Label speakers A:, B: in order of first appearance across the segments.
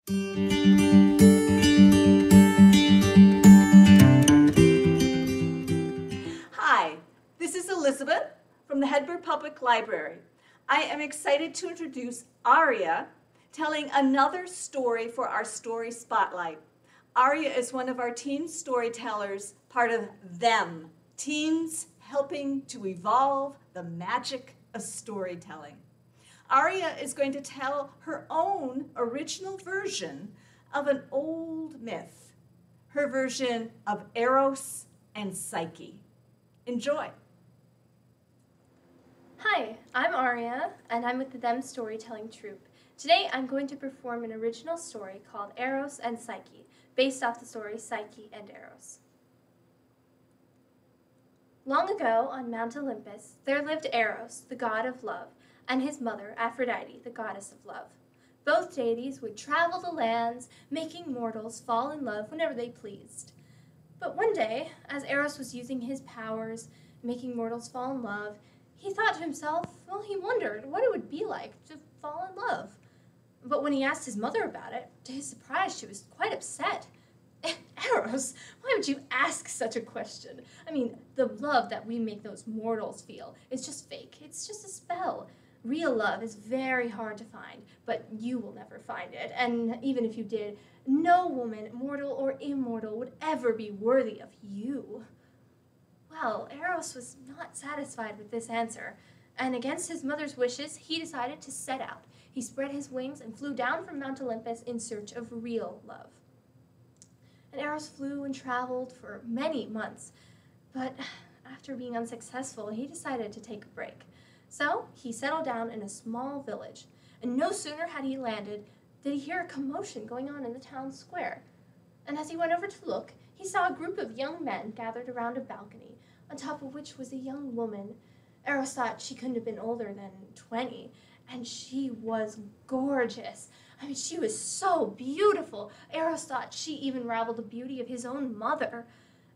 A: Hi, this is Elizabeth from the Hedberg Public Library. I am excited to introduce Aria, telling another story for our Story Spotlight. Aria is one of our teen storytellers, part of T.H.E.M, Teens Helping to Evolve the Magic of Storytelling. Aria is going to tell her own original version of an old myth, her version of Eros and Psyche. Enjoy.
B: Hi, I'm Aria, and I'm with the T.H.E.M Storytelling Troupe. Today I'm going to perform an original story called Eros and Psyche, based off the story Psyche and Eros. Long ago, on Mount Olympus, there lived Eros, the god of love, and his mother, Aphrodite, the goddess of love. Both deities would travel the lands, making mortals fall in love whenever they pleased. But one day, as Eros was using his powers, making mortals fall in love, he thought to himself, well, he wondered what it would be like to fall in love. But when he asked his mother about it, to his surprise, she was quite upset. Eros, why would you ask such a question? I mean, the love that we make those mortals feel is just fake. It's just a spell. Real love is very hard to find, but you will never find it. And even if you did, no woman, mortal or immortal, would ever be worthy of you. Well, Eros was not satisfied with this answer, and against his mother's wishes, he decided to set out. He spread his wings and flew down from Mount Olympus in search of real love. And Eros flew and traveled for many months, but after being unsuccessful, he decided to take a break. So he settled down in a small village, and no sooner had he landed did he hear a commotion going on in the town square. And as he went over to look, he saw a group of young men gathered around a balcony, on top of which was a young woman. Eros thought she couldn't have been older than 20, and she was gorgeous. I mean, she was so beautiful. Eros thought she even rivaled the beauty of his own mother.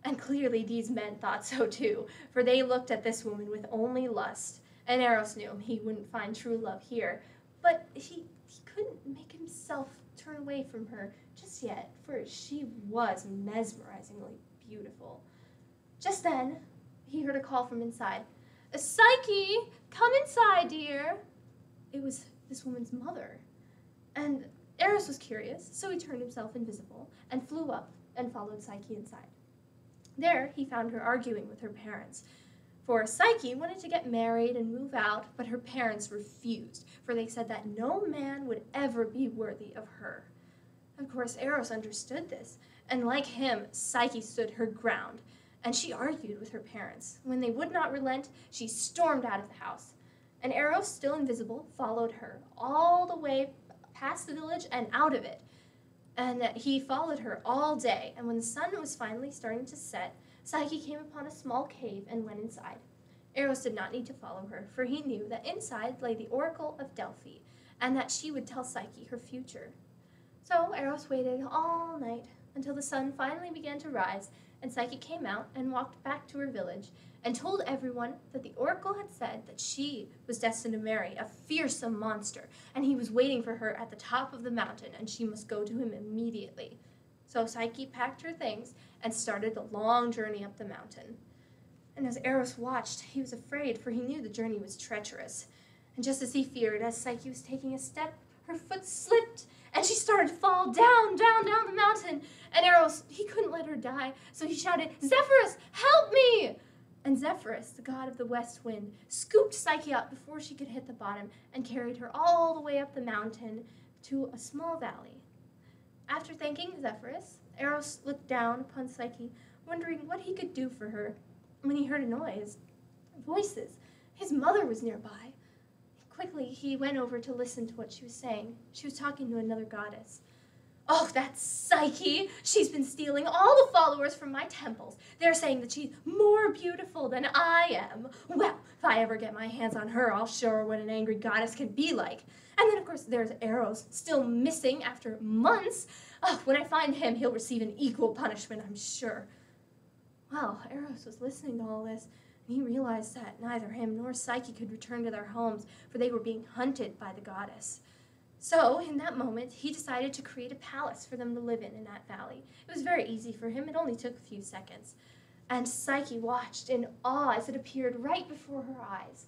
B: And clearly these men thought so too, for they looked at this woman with only lust. And Eros knew he wouldn't find true love here, but he couldn't make himself turn away from her just yet, for she was mesmerizingly beautiful. Just then, he heard a call from inside. "Psyche, come inside, dear." It was this woman's mother. And Eros was curious, so he turned himself invisible and flew up and followed Psyche inside. There, he found her arguing with her parents. For Psyche wanted to get married and move out, but her parents refused, for they said that no man would ever be worthy of her. Of course, Eros understood this, and like him, Psyche stood her ground, and she argued with her parents. When they would not relent, she stormed out of the house, and Eros, still invisible, followed her all the way past the village and out of it. And he followed her all day, and when the sun was finally starting to set, Psyche came upon a small cave and went inside. Eros did not need to follow her, for he knew that inside lay the Oracle of Delphi, and that she would tell Psyche her future. So Eros waited all night until the sun finally began to rise, and Psyche came out and walked back to her village and told everyone that the Oracle had said that she was destined to marry a fearsome monster, and he was waiting for her at the top of the mountain, and she must go to him immediately. So Psyche packed her things and started the long journey up the mountain. And as Eros watched, he was afraid, for he knew the journey was treacherous. And just as he feared, as Psyche was taking a step, her foot slipped, and she started to fall down the mountain. And Eros, he couldn't let her die, so he shouted, "Zephyrus, help me!" And Zephyrus, the god of the west wind, scooped Psyche up before she could hit the bottom and carried her all the way up the mountain to a small valley. After thanking Zephyrus, Eros looked down upon Psyche, wondering what he could do for her, when he heard a noise. Voices. His mother was nearby. Quickly, he went over to listen to what she was saying. She was talking to another goddess. "Oh, that's Psyche. She's been stealing all the followers from my temples. They're saying that she's more beautiful than I am. Well, if I ever get my hands on her, I'll show her what an angry goddess can be like. And then, of course, there's Eros, still missing after months. Oh, when I find him, he'll receive an equal punishment, I'm sure." Well, Eros was listening to all this, and he realized that neither him nor Psyche could return to their homes, for they were being hunted by the goddess. So, in that moment, he decided to create a palace for them to live in that valley. It was very easy for him. It only took a few seconds. And Psyche watched in awe as it appeared right before her eyes.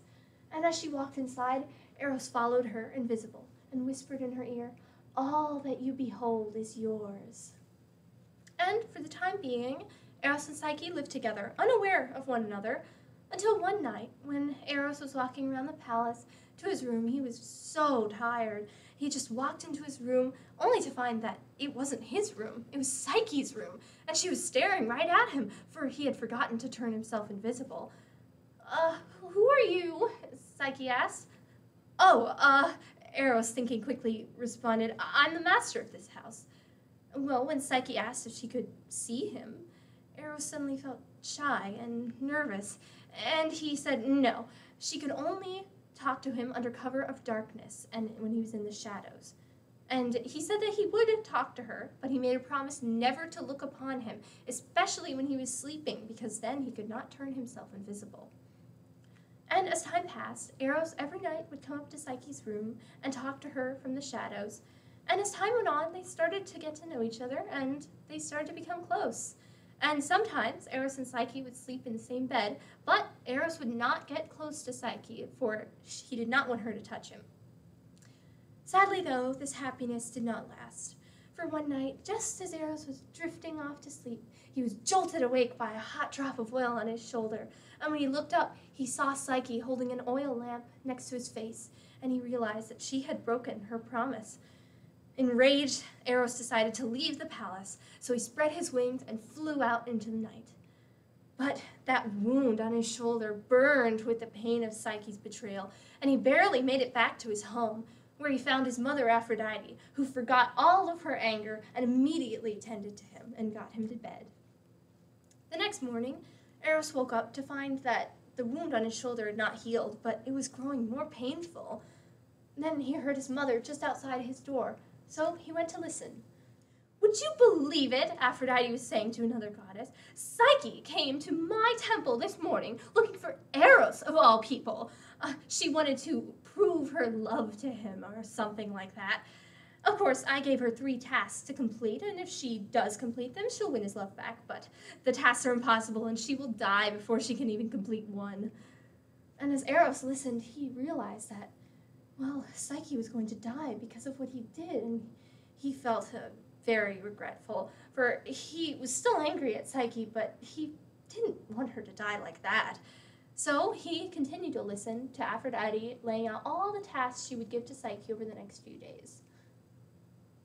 B: And as she walked inside, Eros followed her, invisible, and whispered in her ear, "All that you behold is yours." And for the time being, Eros and Psyche lived together, unaware of one another, until one night when Eros was walking around the palace to his room. He was so tired. He just walked into his room only to find that it wasn't his room. It was Psyche's room, and she was staring right at him, for he had forgotten to turn himself invisible. Who are you?" Psyche asked. Eros, thinking quickly, responded, "I'm the master of this house." Well, when Psyche asked if she could see him, Eros suddenly felt shy and nervous, and he said no. She could only talk to him under cover of darkness and when he was in the shadows. And he said that he would talk to her, but he made a promise never to look upon him, especially when he was sleeping, because then he could not turn himself invisible. And as time passed, Eros every night would come up to Psyche's room and talk to her from the shadows. And as time went on, they started to get to know each other, and they started to become close. And sometimes Eros and Psyche would sleep in the same bed, but Eros would not get close to Psyche, for he did not want her to touch him. Sadly, though, this happiness did not last. For one night, just as Eros was drifting off to sleep, he was jolted awake by a hot drop of oil on his shoulder. And when he looked up, he saw Psyche holding an oil lamp next to his face, and he realized that she had broken her promise. Enraged, Eros decided to leave the palace, so he spread his wings and flew out into the night. But that wound on his shoulder burned with the pain of Psyche's betrayal, and he barely made it back to his home, where he found his mother Aphrodite, who forgot all of her anger and immediately tended to him and got him to bed. The next morning, Eros woke up to find that the wound on his shoulder had not healed, but it was growing more painful. Then he heard his mother just outside his door, so he went to listen. "Would you believe it?" Aphrodite was saying to another goddess. "Psyche came to my temple this morning looking for Eros, of all people. She wanted to prove her love to him or something like that. Of course, I gave her 3 tasks to complete, and if she does complete them, she'll win his love back. But the tasks are impossible, and she will die before she can even complete one." And as Eros listened, he realized that, well, Psyche was going to die because of what he did, and he felt very regretful, for he was still angry at Psyche, but he didn't want her to die like that. So he continued to listen to Aphrodite laying out all the tasks she would give to Psyche over the next few days.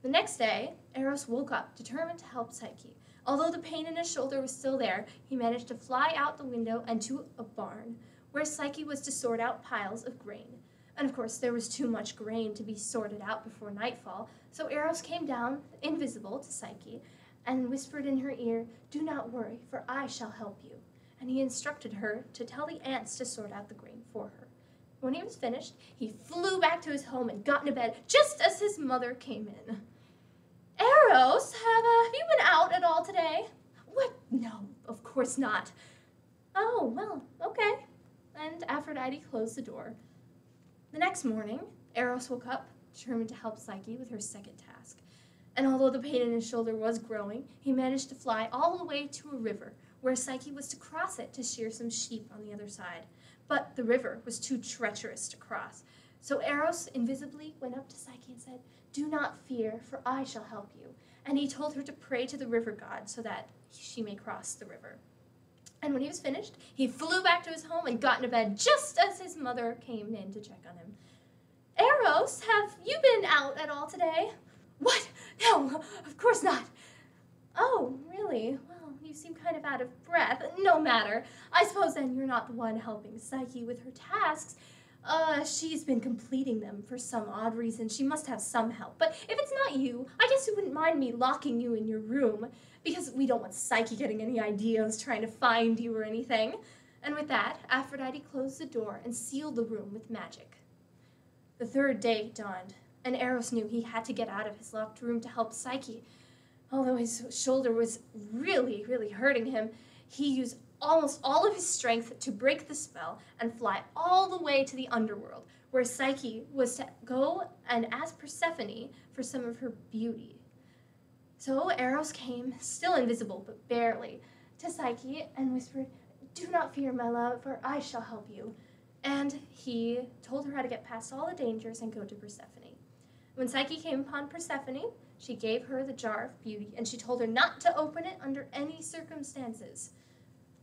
B: The next day, Eros woke up, determined to help Psyche. Although the pain in his shoulder was still there, he managed to fly out the window and to a barn, where Psyche was to sort out piles of grain. And of course, there was too much grain to be sorted out before nightfall, so Eros came down, invisible, to Psyche, and whispered in her ear, "Do not worry, for I shall help you." And he instructed her to tell the ants to sort out the grain for her. When he was finished, he flew back to his home and got into bed just as his mother came in. "Eros, have you been out at all today?" "What? No, of course not." "Oh, well, okay." And Aphrodite closed the door. The next morning, Eros woke up, determined to help Psyche with her second task. And although the pain in his shoulder was growing, he managed to fly all the way to a river, where Psyche was to cross it to shear some sheep on the other side. But the river was too treacherous to cross. So Eros invisibly went up to Psyche and said, "Do not fear, for I shall help you." And he told her to pray to the river god so that she may cross the river. And when he was finished, he flew back to his home and got into bed just as his mother came in to check on him. "Eros, have you been out at all today?" "What? No, of course not." "Oh, really? Well, you seem kind of out of breath. No matter. I suppose then you're not the one helping Psyche with her tasks. She's been completing them for some odd reason. She must have some help. But if it's not you, I guess you wouldn't mind me locking you in your room, because we don't want Psyche getting any ideas trying to find you or anything." And with that, Aphrodite closed the door and sealed the room with magic. The third day dawned, and Eros knew he had to get out of his locked room to help Psyche. Although his shoulder was really, really hurting him, he used almost all of his strength to break the spell and fly all the way to the underworld, where Psyche was to go and ask Persephone for some of her beauty. So Eros came, still invisible but barely, to Psyche and whispered, "Do not fear, my love, for I shall help you." And he told her how to get past all the dangers and go to Persephone. When Psyche came upon Persephone, she gave her the jar of beauty, and she told her not to open it under any circumstances.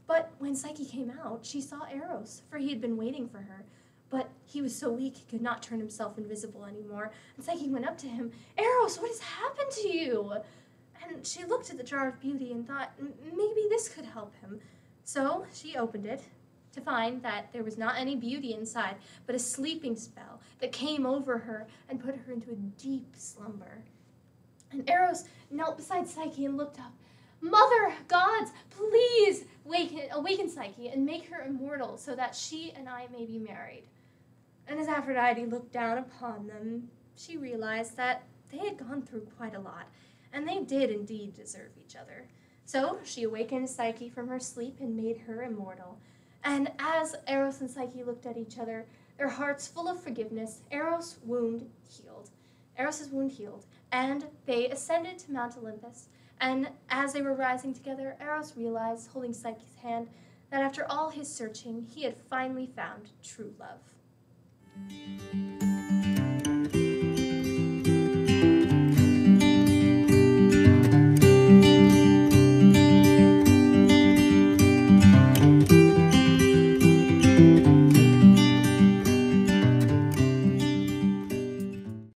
B: But when Psyche came out, she saw Eros, for he had been waiting for her. But he was so weak he could not turn himself invisible anymore. And Psyche went up to him, "Eros, what has happened to you?" And she looked at the jar of beauty and thought, maybe this could help him. So she opened it to find that there was not any beauty inside, but a sleeping spell that came over her and put her into a deep slumber. And Eros knelt beside Psyche and looked up. "Mother, gods, please awaken Psyche and make her immortal so that she and I may be married." And as Aphrodite looked down upon them, she realized that they had gone through quite a lot, and they did indeed deserve each other. So she awakened Psyche from her sleep and made her immortal. And as Eros and Psyche looked at each other, their hearts full of forgiveness, Eros's wound healed, and they ascended to Mount Olympus. And as they were rising together, Eros realized, holding Psyche's hand, that after all his searching, he had finally found true love.